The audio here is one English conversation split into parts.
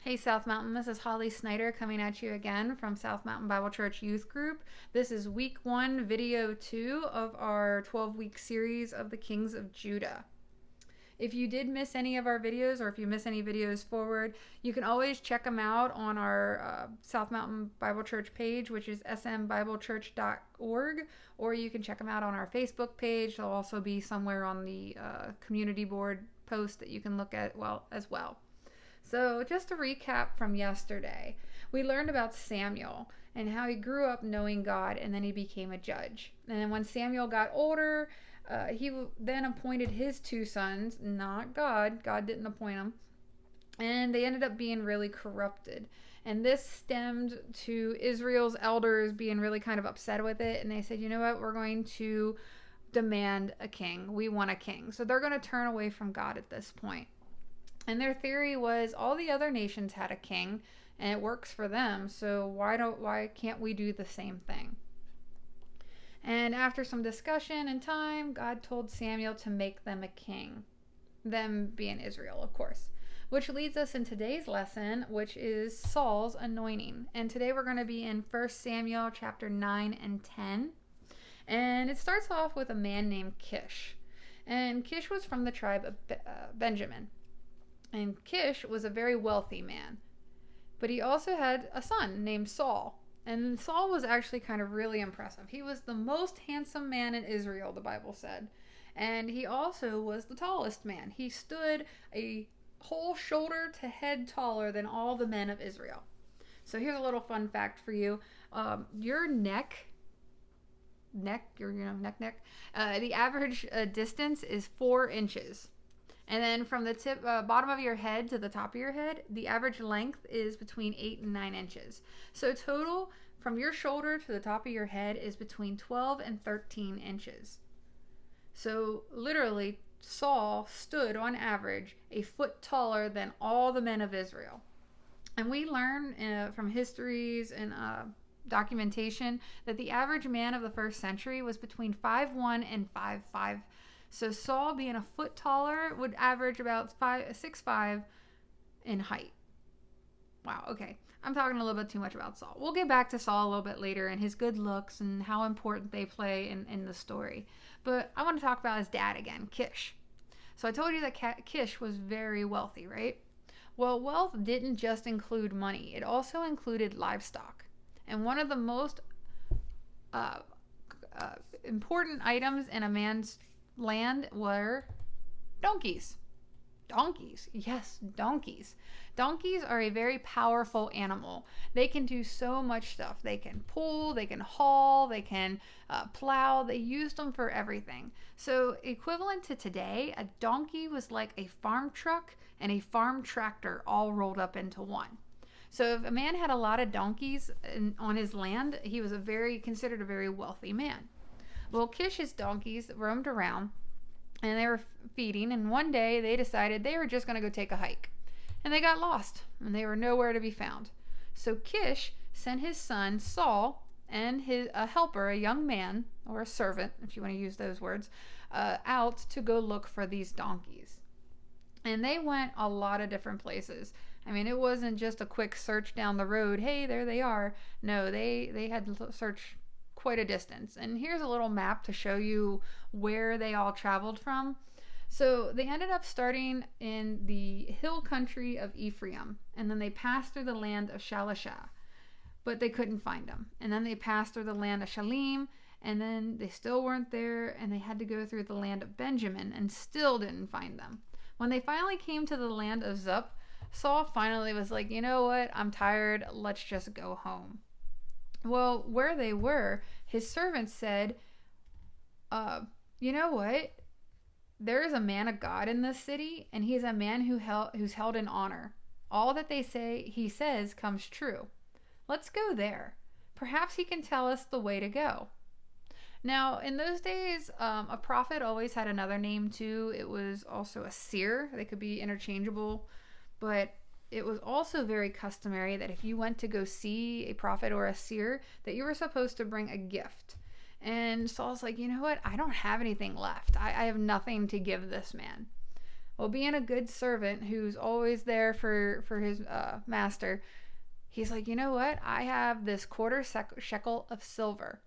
Hey South Mountain, this is Holly Snyder coming at you again from South Mountain Bible Church Youth Group. This is week 1, video 2 of our 12-week series of the Kings of Judah. If you did miss any of our videos, or if you miss any videos forward, you can always check them out on our South Mountain Bible Church page, which is smbiblechurch.org, or you can check them out on our Facebook page. They'll also be somewhere on the community board post that you can look at as well. So just to recap from yesterday, we learned about Samuel and how he grew up knowing God, and then he became a judge. And then when Samuel got older, he then appointed his 2 sons, not God. God didn't appoint them. And they ended up being really corrupted. And this stemmed to Israel's elders being really kind of upset with it. And they said, you know what, we're going to demand a king. We want a king. So they're going to turn away from God at this point. And their theory was all the other nations had a king and it works for them, so why can't we do the same thing? And after some discussion and time, God told Samuel to make them a king. Them being Israel, of course. Which leads us in today's lesson, which is Saul's anointing. And today we're going to be in 1 Samuel chapter 9 and 10. And it starts off with a man named Kish. And Kish was from the tribe of Benjamin. And Kish was a very wealthy man. But he also had a son named Saul. And Saul was actually kind of really impressive. He was the most handsome man in Israel, the Bible said. And he also was the tallest man. He stood a whole shoulder to head taller than all the men of Israel. So here's a little fun fact for you. Your neck, the average distance is 4 inches. And then from the bottom of your head to the top of your head, the average length is between 8 and 9 inches. So total, from your shoulder to the top of your head, is between 12 and 13 inches. So literally, Saul stood on average a foot taller than all the men of Israel. And we learn from histories and documentation that the average man of the first century was between 5'1" and 5'5". So Saul, being a foot taller, would average about 6'5" in height. Wow, okay. I'm talking a little bit too much about Saul. We'll get back to Saul a little bit later and his good looks and how important they play in the story. But I want to talk about his dad again, Kish. So I told you that Kish was very wealthy, right? Well, wealth didn't just include money. It also included livestock. And one of the most important items in a man's land were donkeys. Donkeys. Yes, donkeys. Donkeys are a very powerful animal. They can do so much stuff. They can pull, they can haul, they can plow. They used them for everything. So equivalent to today, a donkey was like a farm truck and a farm tractor all rolled up into one. So if a man had a lot of donkeys on his land, he was considered a very wealthy man. Well, Kish's donkeys roamed around and they were feeding, and one day they decided they were just going to go take a hike. And they got lost and they were nowhere to be found. So Kish sent his son Saul and a helper, a young man, or a servant, if you want to use those words, out to go look for these donkeys. And they went a lot of different places. I mean, it wasn't just a quick search down the road. Hey, there they are. No, they had to search quite a distance. And here's a little map to show you where they all traveled from. So they ended up starting in the hill country of Ephraim, and then they passed through the land of Shalishah, but they couldn't find them. And then they passed through the land of Shalim, and then they still weren't there, and they had to go through the land of Benjamin and still didn't find them. When they finally came to the land of Zup, Saul finally was like, you know what, I'm tired, let's just go home. Well, where they were, his servants said, you know what? There is a man of God in this city, and he's a man who's held in honor. All that he says comes true. Let's go there. Perhaps he can tell us the way to go. Now, in those days, a prophet always had another name too. It was also a seer. They could be interchangeable, but it was also very customary that if you went to go see a prophet or a seer, that you were supposed to bring a gift. And Saul's like, you know what? I don't have anything left. I have nothing to give this man. Well, being a good servant who's always there for his master, he's like, you know what? I have this quarter shekel of silver.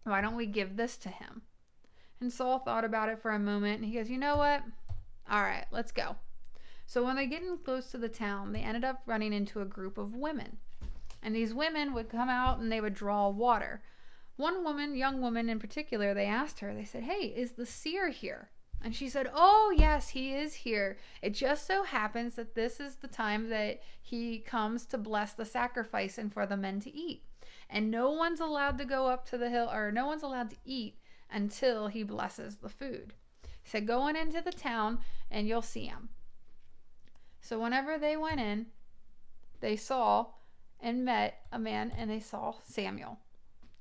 Why don't we give this to him? And Saul thought about it for a moment, and he goes, you know what? All right, let's go. So when they get in close to the town, they ended up running into a group of women. And these women would come out and they would draw water. One woman, young woman in particular, they asked her, they said, hey, is the seer here? And she said, oh, yes, he is here. It just so happens that this is the time that he comes to bless the sacrifice and for the men to eat. And no one's allowed to go up to the hill, or no one's allowed to eat until he blesses the food. He said, go on into the town and you'll see him. So whenever they went in, they saw and met a man, and they saw Samuel.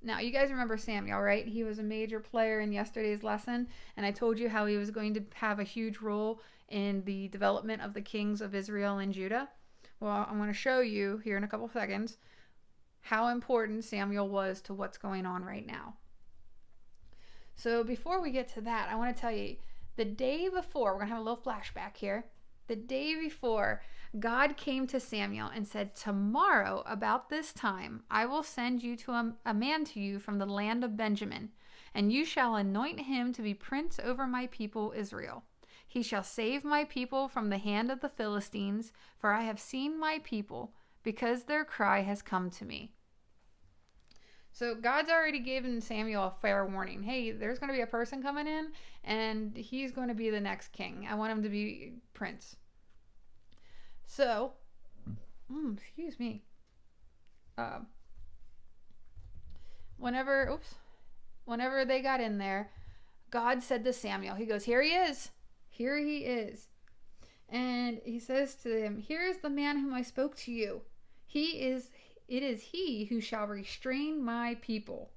Now, you guys remember Samuel, right? He was a major player in yesterday's lesson, and I told you how he was going to have a huge role in the development of the kings of Israel and Judah. Well, I'm going to show you here in a couple seconds how important Samuel was to what's going on right now. So before we get to that, I want to tell you, the day before, we're going to have a little flashback here. The day before, God came to Samuel and said, tomorrow about this time, I will send you to a man to you from the land of Benjamin, and you shall anoint him to be prince over my people Israel. He shall save my people from the hand of the Philistines, for I have seen my people, because their cry has come to me. So God's already given Samuel a fair warning. Hey, there's going to be a person coming in, and he's going to be the next king. I want him to be prince. So, excuse me. Whenever they got in there, God said to Samuel, he goes, here he is. Here he is. And he says to him, here is the man whom I spoke to you. It is he who shall restrain my people.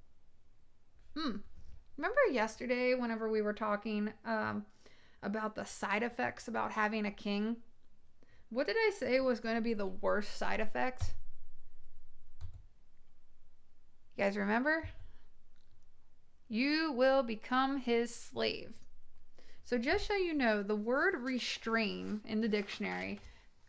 Remember yesterday whenever we were talking about the side effects about having a king? What did I say was going to be the worst side effects? You guys remember? You will become his slave. So just so you know, the word restrain in the dictionary,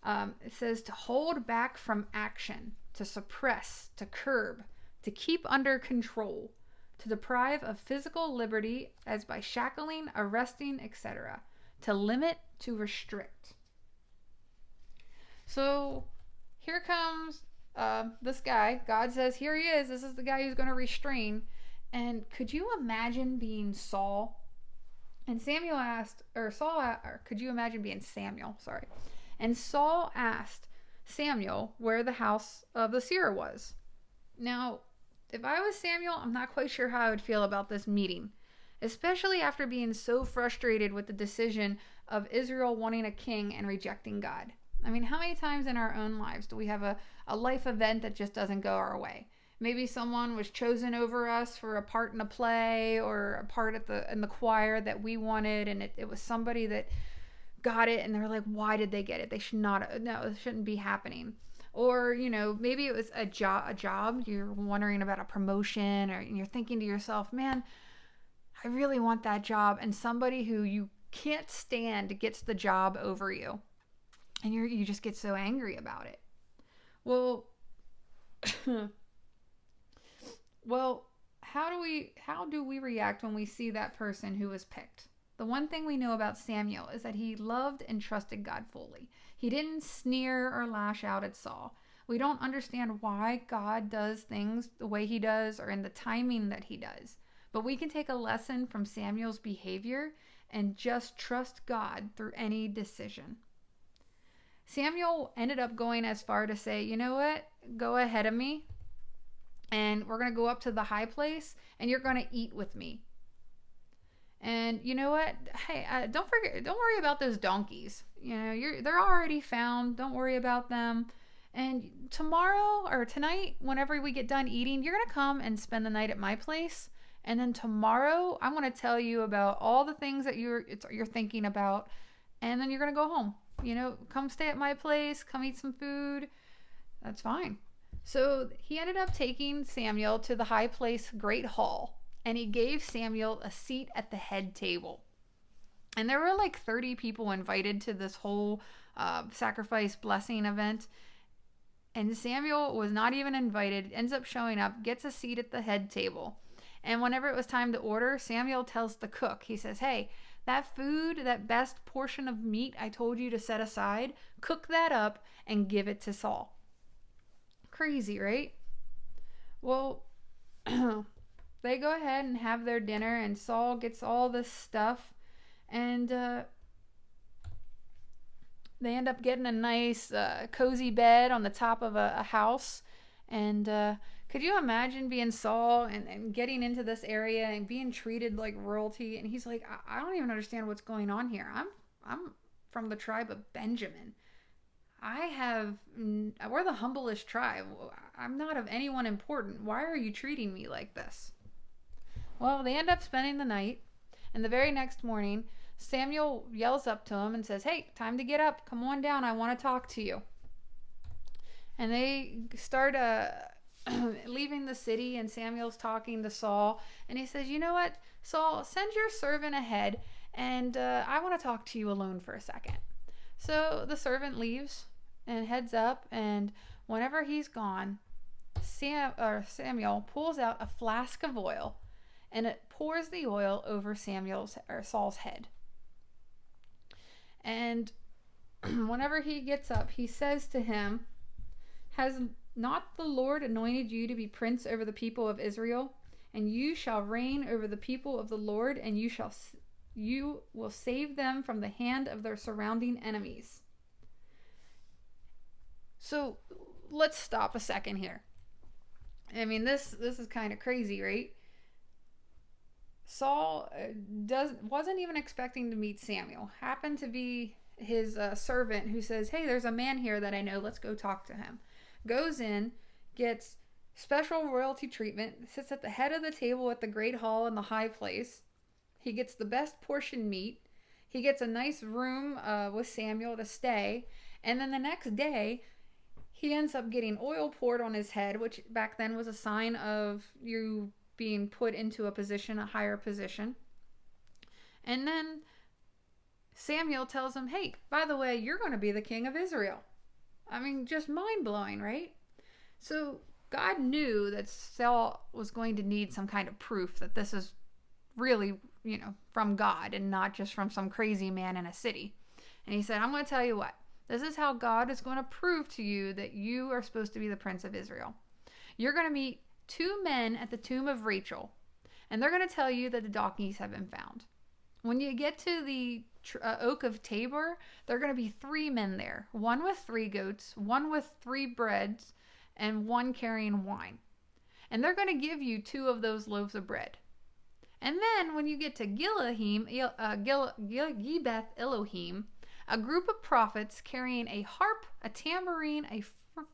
it says to hold back from action, to suppress, to curb, to keep under control, to deprive of physical liberty as by shackling, arresting, etc., to limit, to restrict. So here comes this guy. God says, here he is. This is the guy who's going to restrain. And could you imagine being Saul? And could you imagine being Samuel? Sorry. And Saul asked Samuel where the house of the seer was. Now, if I was Samuel, I'm not quite sure how I would feel about this meeting, especially after being so frustrated with the decision of Israel wanting a king and rejecting God. I mean, how many times in our own lives do we have a life event that just doesn't go our way? Maybe someone was chosen over us for a part in a play or a part in the choir that we wanted, and it was somebody that got it, and they're like, why did they get it? They should not. No, it shouldn't be happening. Or, maybe it was a job. You're wondering about a promotion, or you're thinking to yourself, man, I really want that job, and somebody who you can't stand gets the job over you. And you just get so angry about it. Well, how do we react when we see that person who was picked? The one thing we know about Samuel is that he loved and trusted God fully. He didn't sneer or lash out at Saul. We don't understand why God does things the way he does or in the timing that he does. But we can take a lesson from Samuel's behavior and just trust God through any decision. Samuel ended up going as far to say, you know what? Go ahead of me, and we're going to go up to the high place, and you're going to eat with me. And you know what? Hey, don't worry about those donkeys. They're already found. Don't worry about them. And tomorrow or tonight, whenever we get done eating, you're going to come and spend the night at my place. And then tomorrow, I'm going to tell you about all the things that you're thinking about, and then you're going to go home. Come stay at my place, come eat some food. That's fine. So he ended up taking Samuel to the high place, Great Hall, and he gave Samuel a seat at the head table. And there were like 30 people invited to this whole sacrifice blessing event. And Samuel was not even invited, ends up showing up, gets a seat at the head table. And whenever it was time to order, Samuel tells the cook, he says, hey, that food, that best portion of meat I told you to set aside, cook that up and give it to Saul. Crazy, right? Well, they go ahead and have their dinner, and Saul gets all this stuff, and they end up getting a nice cozy bed on the top of a house. And could you imagine being Saul and getting into this area and being treated like royalty? And he's like, I don't even understand what's going on here. I'm from the tribe of Benjamin. We're the humblest tribe. I'm not of anyone important. Why are you treating me like this? Well, they end up spending the night, and the very next morning, Samuel yells up to him and says, hey, time to get up. Come on down. I want to talk to you. And they start leaving the city, and Samuel's talking to Saul. And he says, you know what, Saul, send your servant ahead, and I want to talk to you alone for a second. So the servant leaves and heads up, and whenever he's gone, Samuel pulls out a flask of oil, and it pours the oil over Saul's head. And whenever he gets up, he says to him, has not the Lord anointed you to be prince over the people of Israel? And you shall reign over the people of the Lord, and you will save them from the hand of their surrounding enemies. So let's stop a second here. I mean, this is kind of crazy, right? Saul wasn't even expecting to meet Samuel. Happened to be his servant who says, hey, there's a man here that I know. Let's go talk to him. Goes in, gets special royalty treatment, sits at the head of the table at the great hall in the high place. He gets the best portion meat. He gets a nice room with Samuel to stay. And then the next day, he ends up getting oil poured on his head, which back then was a sign of you being put into a position, a higher position. And then Samuel tells him, hey, by the way, you're going to be the king of Israel. I mean, just mind-blowing, right? So God knew that Saul was going to need some kind of proof that this is really, from God and not just from some crazy man in a city. And he said, I'm going to tell you what. This is how God is going to prove to you that you are supposed to be the prince of Israel. You're going to meet 2 men at the tomb of Rachel, and they're going to tell you that the donkeys have been found. When you get to the oak of Tabor, there are going to be 3 men there, one with 3 goats, one with 3 breads, and one carrying wine. And they're going to give you 2 of those loaves of bread. And then when you get to Gibeth Elohim, a group of prophets carrying a harp, a tambourine, a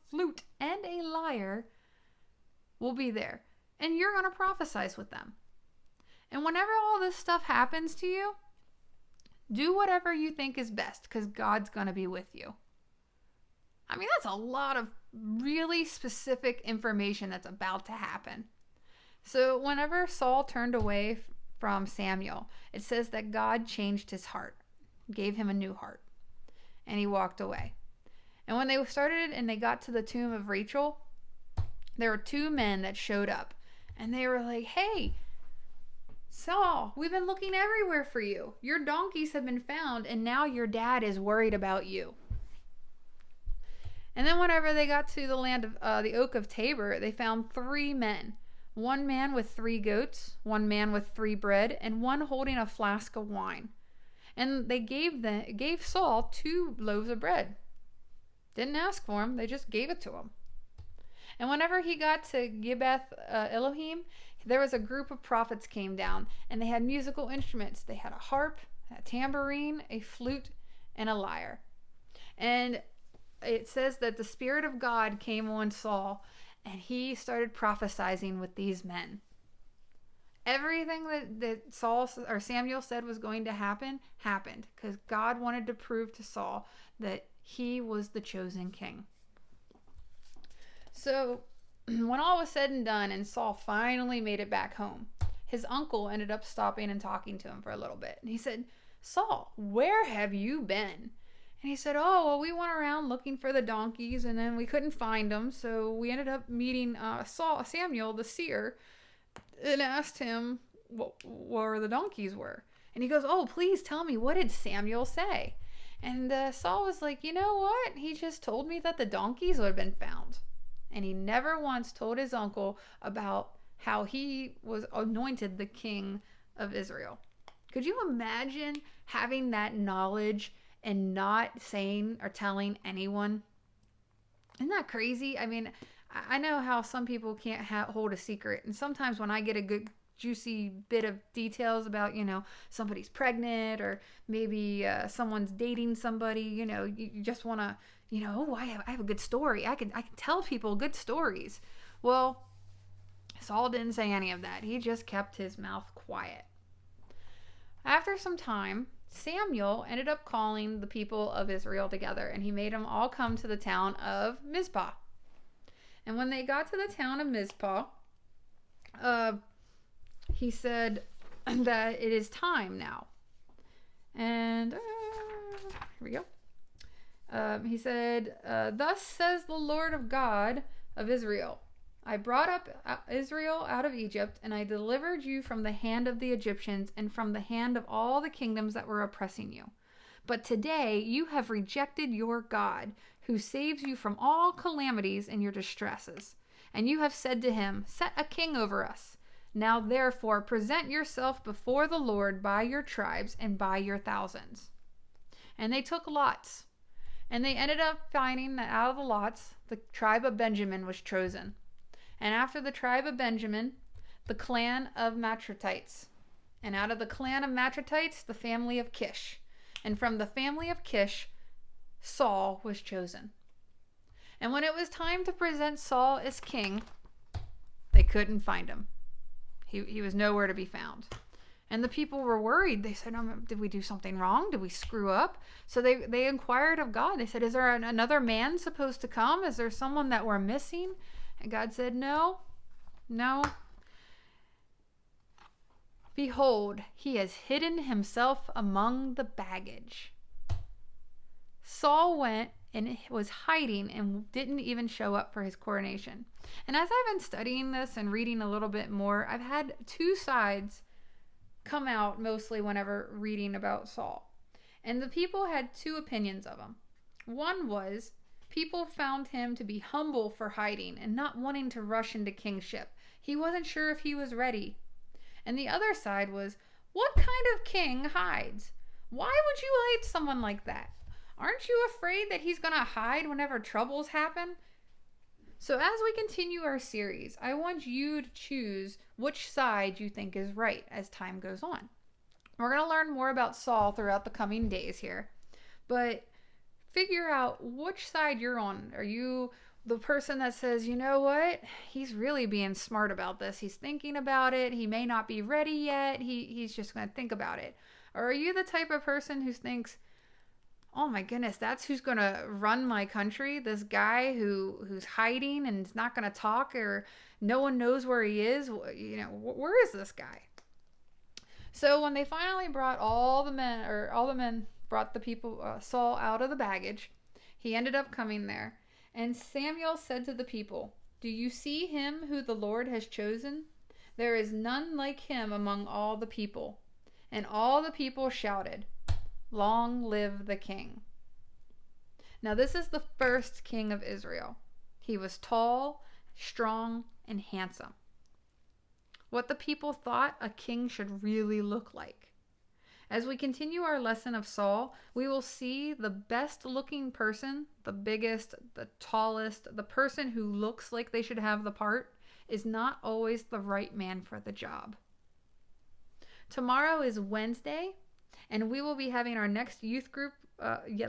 flute, and a lyre will be there. And you're going to prophesize with them. And whenever all this stuff happens to you, do whatever you think is best, because God's going to be with you. I mean, that's a lot of really specific information that's about to happen. So whenever Saul turned away from Samuel, it says that God changed his heart, gave him a new heart, and he walked away. And when they started and they got to the tomb of Rachel, there were 2 men that showed up, and they were like, hey, Saul, we've been looking everywhere for you. Your donkeys have been found, and now your dad is worried about you. And then whenever they got to the land of the oak of Tabor, they found 3 men. 1 man with 3 goats, 1 man with 3 bread, and 1 holding a flask of wine. And they gave Saul 2 loaves of bread. Didn't ask for him, they just gave it to him. And whenever he got to Gibeth Elohim, there was a group of prophets came down, and they had musical instruments. They had a harp, a tambourine, a flute, and a lyre. And it says that the Spirit of God came on Saul, and he started prophesying with these men. Everything that Samuel said was going to happen, happened, because God wanted to prove to Saul that he was the chosen king. So when all was said and done and Saul finally made it back home, his uncle ended up stopping and talking to him for a little bit. And he said, Saul, where have you been? And he said, oh, well, we went around looking for the donkeys, and then we couldn't find them, so we ended up meeting Samuel, the seer, and asked him where the donkeys were. And he goes, oh, please tell me, what did Samuel say? And Saul was like, you know what? He just told me that the donkeys would have been found. And he never once told his uncle about how he was anointed the king of Israel. Could you imagine having that knowledge and not saying or telling anyone? Isn't that crazy? I mean, I know how some people can't hold a secret. And sometimes when I get a good juicy bit of details about, somebody's pregnant, or maybe someone's dating somebody, you just want to, oh, I have a good story. I can tell people good stories. Well, Saul didn't say any of that. He just kept his mouth quiet. After some time, Samuel ended up calling the people of Israel together, and he made them all come to the town of Mizpah. And when they got to the town of Mizpah, he said that it is time now. And here we go. He said, thus says the Lord of God of Israel, I brought up Israel out of Egypt, and I delivered you from the hand of the Egyptians and from the hand of all the kingdoms that were oppressing you. But today you have rejected your God, who saves you from all calamities and your distresses. And you have said to him, set a king over us. Now therefore present yourself before the Lord by your tribes and by your thousands. And they took lots. And they ended up finding that out of the lots, the tribe of Benjamin was chosen. And after the tribe of Benjamin, the clan of Matratites. And out of the clan of Matratites, the family of Kish. And from the family of Kish, Saul was chosen. And when it was time to present Saul as king, they couldn't find him. He was nowhere to be found. And the people were worried. They said, did we do something wrong? Did we screw up? So they inquired of God. They said, is there another man supposed to come? Is there someone that we're missing? And God said, no. Behold, he has hidden himself among the baggage. Saul went and was hiding and didn't even show up for his coronation. And as I've been studying this and reading a little bit more, I've had two sides come out mostly whenever reading about Saul. And the people had two opinions of him. One was, people found him to be humble for hiding and not wanting to rush into kingship. He wasn't sure if he was ready. And the other side was, what kind of king hides? Why would you hide someone like that? Aren't you afraid that he's going to hide whenever troubles happen? So as we continue our series, I want you to choose which side you think is right as time goes on. We're going to learn more about Saul throughout the coming days here, but figure out which side you're on. Are you the person that says, you know what? He's really being smart about this. He's thinking about it. He may not be ready yet. He's just going to think about it. Or are you the type of person who thinks, oh my goodness, that's who's going to run my country? This guy who's hiding and is not going to talk, or no one knows where he is. Where is this guy? So when they finally brought all the men brought the people, Saul, out of the baggage, he ended up coming there. And Samuel said to the people, do you see him who the Lord has chosen? There is none like him among all the people. And all the people shouted, long live the king. Now this is the first king of Israel. He was tall, strong, and handsome. What the people thought a king should really look like. As we continue our lesson of Saul, we will see the best looking person, the biggest, the tallest, the person who looks like they should have the part, is not always the right man for the job. Tomorrow is Wednesday, and we will be having our next youth group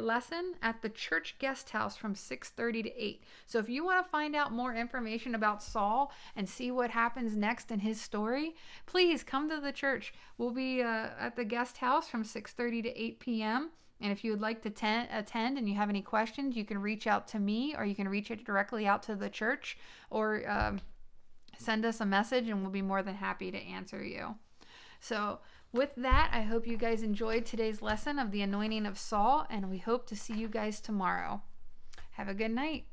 lesson at the church guest house from 6:30 to 8. So if you want to find out more information about Saul and see what happens next in his story, please come to the church. We'll be at the guest house from 6:30 to 8 p.m. And if you would like to attend and you have any questions, you can reach out to me, or you can reach it directly out to the church, or send us a message and we'll be more than happy to answer you. So With that, I hope you guys enjoyed today's lesson of the anointing of Saul, and we hope to see you guys tomorrow. Have a good night.